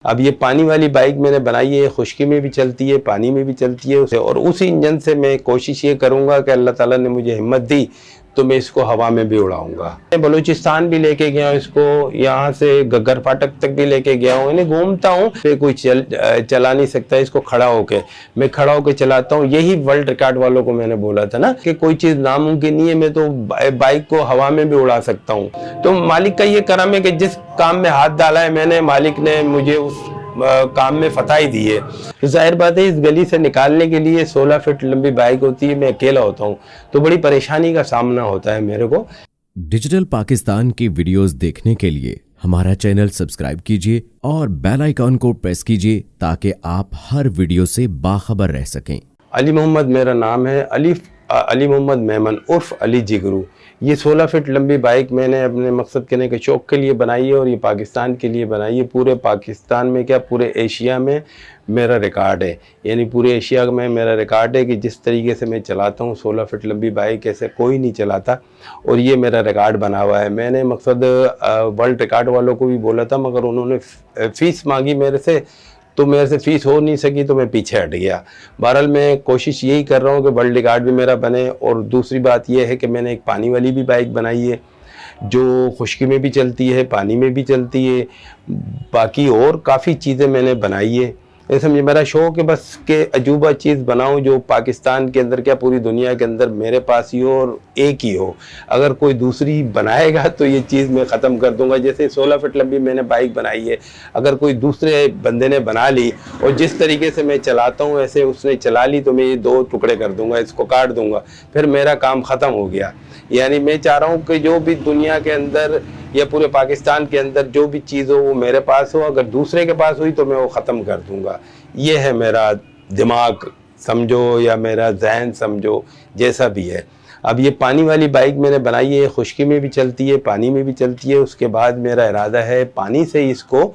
اب یہ پانی والی بائک میں نے بنائی ہے، خشکی میں بھی چلتی ہے، پانی میں بھی چلتی ہے اور اسی انجن سے میں کوشش یہ کروں گا کہ اللہ تعالیٰ نے مجھے ہمت دی تو میں اس کو ہوا میں بھی اڑاؤں گا۔ میں بلوچستان بھی لے کے گیا ہوں اس کو، یہاں سے گگر پھاٹک تک بھی لے کے گیا ہوں، انہیں گھومتا ہوں، پھر کوئی چلا نہیں سکتا اس کو کھڑا ہو کے، میں کھڑا ہو کے چلاتا ہوں۔ یہی ورلڈ ریکارڈ والوں کو میں نے بولا تھا نا کہ کوئی چیز ناممکن نہیں ہے، میں تو بائک کو ہوا میں بھی اڑا سکتا ہوں۔ تو مالک کا یہ کرم ہے کہ جس کام میں ہاتھ ڈالا ہے میں نے، مالک نے مجھے اس کام میں فتح ہی دی ہے۔ ظاہر بات ہے اس گلی سے نکالنے کے لیے 16 فٹ لمبی بائک ہوتی ہے، میں اکیلا ہوتا ہوں تو بڑی پریشانی کا سامنا ہوتا ہے میرے کو۔ ڈیجیٹل پاکستان کی ویڈیوز دیکھنے کے لیے ہمارا چینل سبسکرائب کیجیے اور بیل آئیکن کو پریس کیجیے تاکہ آپ ہر ویڈیو سے باخبر رہ سکیں۔ علی محمد میرا نام ہے، علی محمد میمن عرف علی جگرو۔ یہ 16 فٹ لمبی بائک میں نے اپنے مقصد کرنے کے شوق کے لیے بنائی ہے اور یہ پاکستان کے لیے بنائی ہے۔ پورے پاکستان میں کیا پورے ایشیا میں میرا ریکارڈ ہے، یعنی پورے ایشیا میں میرا ریکارڈ ہے کہ جس طریقے سے میں چلاتا ہوں 16 فٹ لمبی بائک ایسے کوئی نہیں چلاتا اور یہ میرا ریکارڈ بنا ہوا ہے۔ میں نے مقصد ورلڈ ریکارڈ والوں کو بھی بولا تھا مگر انہوں نے فیس مانگی میرے سے، تو میرے سے فیس ہو نہیں سکی تو میں پیچھے ہٹ گیا۔ بہرحال میں کوشش یہی کر رہا ہوں کہ ورلڈ ریکارڈ بھی میرا بنے۔ اور دوسری بات یہ ہے کہ میں نے ایک پانی والی بھی بائک بنائی ہے جو خشکی میں بھی چلتی ہے، پانی میں بھی چلتی ہے، باقی اور کافی چیزیں میں نے بنائی ہے۔ سمجھے میرا شوق ہے بس کہ عجوبہ چیز بناؤں جو پاکستان کے اندر کیا پوری دنیا کے اندر میرے پاس ہی ہو اور ایک ہی ہو۔ اگر کوئی دوسری بنائے گا تو یہ چیز میں ختم کر دوں گا۔ جیسے 16 فٹ لمبی میں نے بائک بنائی ہے، اگر کوئی دوسرے بندے نے بنا لی اور جس طریقے سے میں چلاتا ہوں ایسے اس نے چلا لی تو میں یہ 2 ٹکڑے کر دوں گا، اس کو کاٹ دوں گا، پھر میرا کام ختم ہو گیا۔ یعنی میں چاہ رہا ہوں کہ جو بھی دنیا کے اندر یا پورے پاکستان کے اندر جو بھی چیز ہو وہ میرے پاس ہو، اگر دوسرے کے پاس ہوئی تو میں وہ ختم کر دوں گا۔ یہ ہے میرا دماغ سمجھو یا میرا ذہن سمجھو، جیسا بھی ہے۔ اب یہ پانی والی بائک میں نے بنائی ہے، خشکی میں بھی چلتی ہے، پانی میں بھی چلتی ہے۔ اس کے بعد میرا ارادہ ہے پانی سے اس کو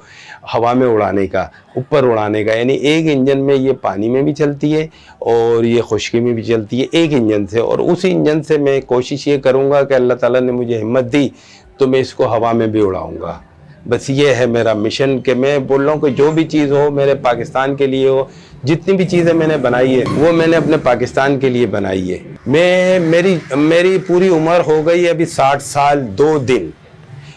ہوا میں اڑانے کا، اوپر اڑانے کا، یعنی ایک انجن میں یہ پانی میں بھی چلتی ہے اور یہ خشکی میں بھی چلتی ہے ایک انجن سے، اور اسی انجن سے میں کوشش یہ کروں گا کہ اللہ تعالیٰ نے مجھے ہمت دی تو میں اس کو ہوا میں بھی اڑاؤں گا۔ بس یہ ہے میرا مشن کہ میں بول رہا ہوں کہ جو بھی چیز ہو میرے پاکستان کے لیے ہو۔ جتنی بھی چیزیں میں نے بنائی ہے وہ میں نے اپنے پاکستان کے لیے بنائی ہے۔ میری پوری عمر ہو گئی ابھی 60 سال 2 دن۔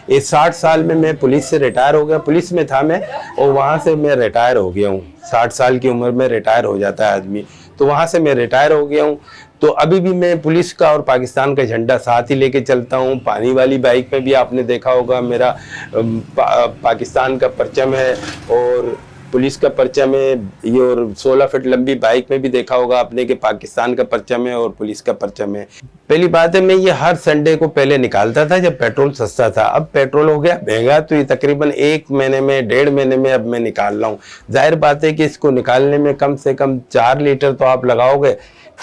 اس 60 سال میں پولیس سے ریٹائر ہو گیا، پولیس میں تھا میں اور وہاں سے میں ریٹائر ہو گیا ہوں۔ 60 سال کی عمر میں ریٹائر ہو جاتا ہے آدمی، تو وہاں سے میں ریٹائر ہو گیا ہوں۔ تو ابھی بھی میں پولیس کا اور پاکستان کا جھنڈا ساتھ ہی لے کے چلتا ہوں۔ پانی والی بائک میں بھی آپ نے دیکھا ہوگا میرا پاکستان کا پرچم ہے اور پولیس کا پرچم ہے، یہ اور 16 فٹ لمبی بائک میں بھی دیکھا ہوگا آپ نے کہ پاکستان کا پرچم ہے اور پولیس کا پرچم ہے۔ پہلی بات ہے میں یہ ہر سنڈے کو پہلے نکالتا تھا جب پیٹرول سستا تھا، اب پیٹرول ہو گیا مہنگا تو یہ تقریباً 1 مہینے میں 1.5 مہینے میں اب میں نکال رہا ہوں۔ ظاہر بات ہے کہ اس کو نکالنے میں کم سے کم 4 لیٹر تو آپ لگاؤ گے،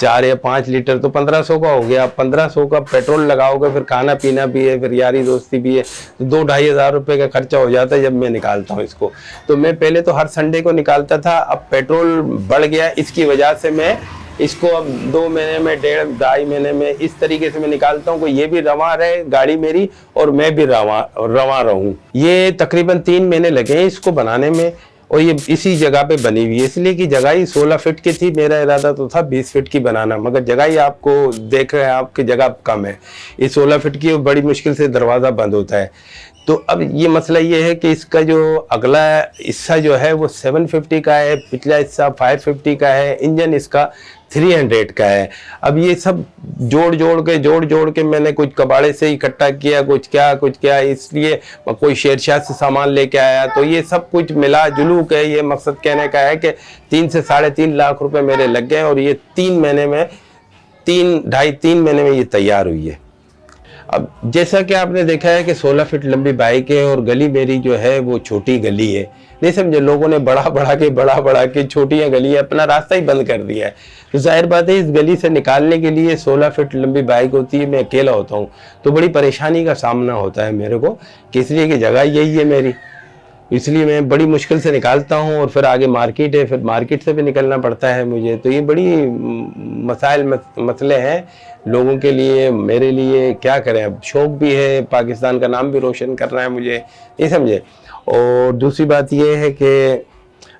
4 یا 5 لیٹر تو 1500 کا ہو گیا۔ 1500 کا پیٹرول لگاؤ گے، پھر کھانا پینا بھی ہے، پھر یاری دوستی بھی ہے، تو 2-2.5 ہزار روپے کا خرچہ ہو جاتا ہے جب میں نکالتا ہوں اس کو۔ تو میں پہلے تو ہر سنڈے کو نکالتا تھا، اب پیٹرول بڑھ گیا، اس کی وجہ سے میں اس کو اب 2 مہینے میں 1.5-2.5 مہینے میں اس طریقے سے میں نکالتا ہوں کہ یہ بھی رواں رہے گاڑی میری اور میں بھی رواں رہوں۔ یہ تقریباً 3 مہینے لگے ہیں اس کو بنانے میں اور یہ اسی جگہ پہ بنی ہوئی ہے، اس لیے کہ جگہ ہی 16 فٹ کی تھی، میرا ارادہ تو تھا 20 فٹ کی بنانا، مگر جگہ ہی آپ کو دیکھ رہے ہیں آپ کی جگہ کم ہے، یہ 16 فٹ کی بڑی مشکل سے دروازہ بند ہوتا ہے۔ تو اب یہ مسئلہ یہ ہے کہ اس کا جو اگلا حصہ جو ہے وہ 750 کا ہے، پچھلا حصہ 550 کا ہے، انجن اس کا 300 کا ہے۔ اب یہ سب جوڑ کے میں نے کچھ کباڑے سے اکٹھا کیا، کچھ کیا، اس لیے کوئی شیر شاہ سے سامان لے کے آیا، تو یہ سب کچھ ملا جلو کے یہ مقصد کہنے کا ہے کہ 3 سے 3.5 لاکھ روپے میرے لگ گئے اور یہ 3 مہینے میں 3 مہینے میں یہ تیار ہوئی ہے۔ اب جیسا کہ آپ نے دیکھا ہے کہ 16 فٹ لمبی بائک ہے اور گلی میری جو ہے وہ چھوٹی گلی ہے، نہیں سمجھے، لوگوں نے بڑا کے چھوٹیاں گلی ہے اپنا راستہ ہی بند کر دیا ہے۔ تو ظاہر بات ہے اس گلی سے نکالنے کے لیے 16 فٹ لمبی بائک ہوتی ہے، میں اکیلا ہوتا ہوں تو بڑی پریشانی کا سامنا ہوتا ہے میرے کو، کہ اس لیے کہ جگہ یہی ہے میری، اس لیے میں بڑی مشکل سے نکالتا ہوں اور پھر آگے مارکیٹ ہے، پھر مارکیٹ سے بھی نکلنا پڑتا ہے مجھے۔ تو یہ بڑی مسئلے ہیں لوگوں کے لیے، میرے لیے کیا کریں، اب شوق بھی ہے، پاکستان کا نام بھی روشن کرنا ہے مجھے، یہ سمجھے۔ اور دوسری بات یہ ہے کہ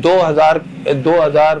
2000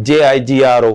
JIGRO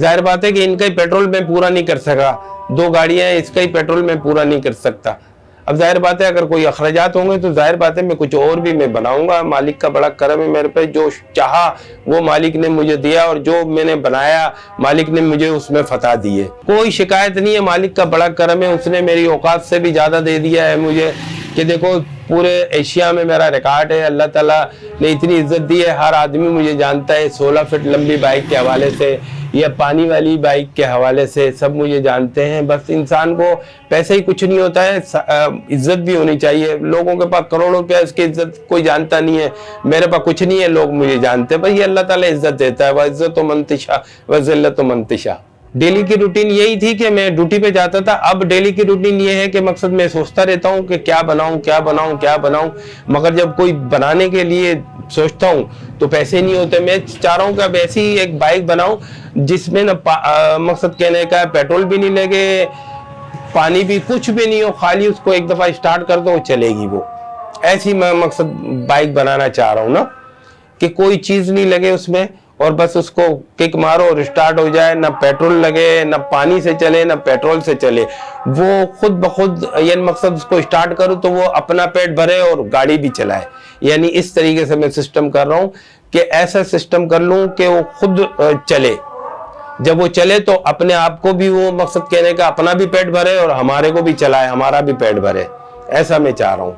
ظاہر بات ہے کہ ان کا ہی پیٹرول میں پورا نہیں کر سکا, 2 گاڑیاں ہیں, اس کا ہی پیٹرول میں پورا نہیں کر سکتا. اب ظاہر بات ہے اگر کوئی اخراجات ہوں گے تو ظاہر بات ہے میں کچھ اور بھی میں بناؤں گا. مالک کا بڑا کرم ہے میرے پہ, جو چاہا وہ مالک نے مجھے دیا, اور جو میں نے بنایا مالک نے مجھے اس میں فتح دی ہے. کوئی شکایت نہیں ہے, مالک کا بڑا کرم ہے, اس نے میری اوقات سے بھی زیادہ دے دیا ہے مجھے کہ دیکھو پورے ایشیا میں میرا ریکارڈ ہے. اللہ تعالیٰ نے اتنی عزت دی ہے, ہر آدمی مجھے جانتا ہے 16 فٹ لمبی بائک کے حوالے سے یا پانی والی بائک کے حوالے سے, سب مجھے جانتے ہیں. بس انسان کو پیسے ہی کچھ نہیں ہوتا ہے, عزت بھی ہونی چاہیے. لوگوں کے پاس کروڑوں روپیہ, اس کی عزت کوئی جانتا نہیں ہے. میرے پاس کچھ نہیں ہے, لوگ مجھے جانتے ہیں. بس یہ اللہ تعالیٰ عزت دیتا ہے, وعزت و منتشا وذلت و منتشا. ڈیلی کی روٹین یہی تھی کہ میں ڈیوٹی پہ جاتا تھا. اب ڈیلی کی روٹین یہ ہے کہ مقصد میں سوچتا رہتا ہوں کہ کیا بناؤں کیا بناؤں کیا بناؤں, مگر جب کوئی بنانے کے لیے سوچتا ہوں تو پیسے نہیں ہوتے. میں چاہ رہا ہوں کہ اب ایسی ایک بائک بناؤں جس میں نہ مقصد کہنے کا پیٹرول بھی نہیں لگے, پانی بھی کچھ بھی نہیں ہو, خالی اس کو ایک دفعہ اسٹارٹ کر دو چلے گی وہ. ایسی میں مقصد بائک بنانا چاہ رہا ہوں نا, کہ کوئی چیز نہیں لگے اس میں, اور بس اس کو کک مارو اور اسٹارٹ ہو جائے, نہ پیٹرول لگے, نہ پانی سے چلے نہ پیٹرول سے چلے, وہ خود بخود یعنی مقصد اس کو اسٹارٹ کرو تو وہ اپنا پیٹ بھرے اور گاڑی بھی چلائے. یعنی اس طریقے سے میں سسٹم کر رہا ہوں کہ ایسا سسٹم کر لوں کہ وہ خود چلے. جب وہ چلے تو اپنے آپ کو بھی وہ مقصد کہنے کا اپنا بھی پیٹ بھرے اور ہمارے کو بھی چلائے, ہمارا بھی پیٹ بھرے. ایسا میں چاہ رہا ہوں.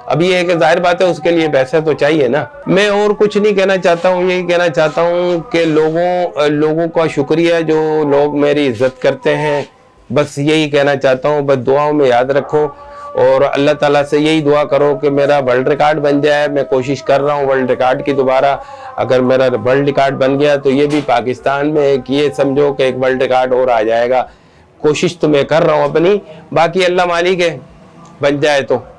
اب یہ ہے کہ ظاہر بات ہے اس کے لیے پیسہ تو چاہیے نا. میں اور کچھ نہیں کہنا چاہتا ہوں, یہی کہنا چاہتا ہوں کہ لوگوں کا شکریہ جو لوگ میری عزت کرتے ہیں. بس یہی کہنا چاہتا ہوں, بس دعاؤں میں یاد رکھو, اور اللہ تعالیٰ سے یہی دعا کرو کہ میرا ورلڈ ریکارڈ بن جائے. میں کوشش کر رہا ہوں ورلڈ ریکارڈ کی دوبارہ. اگر میرا ورلڈ ریکارڈ بن گیا تو یہ بھی پاکستان میں ایک یہ سمجھو کہ ایک ورلڈ ریکارڈ اور آ جائے گا. کوشش تو میں کر رہا ہوں اپنی, باقی اللہ مالک ہے, بن جائے تو.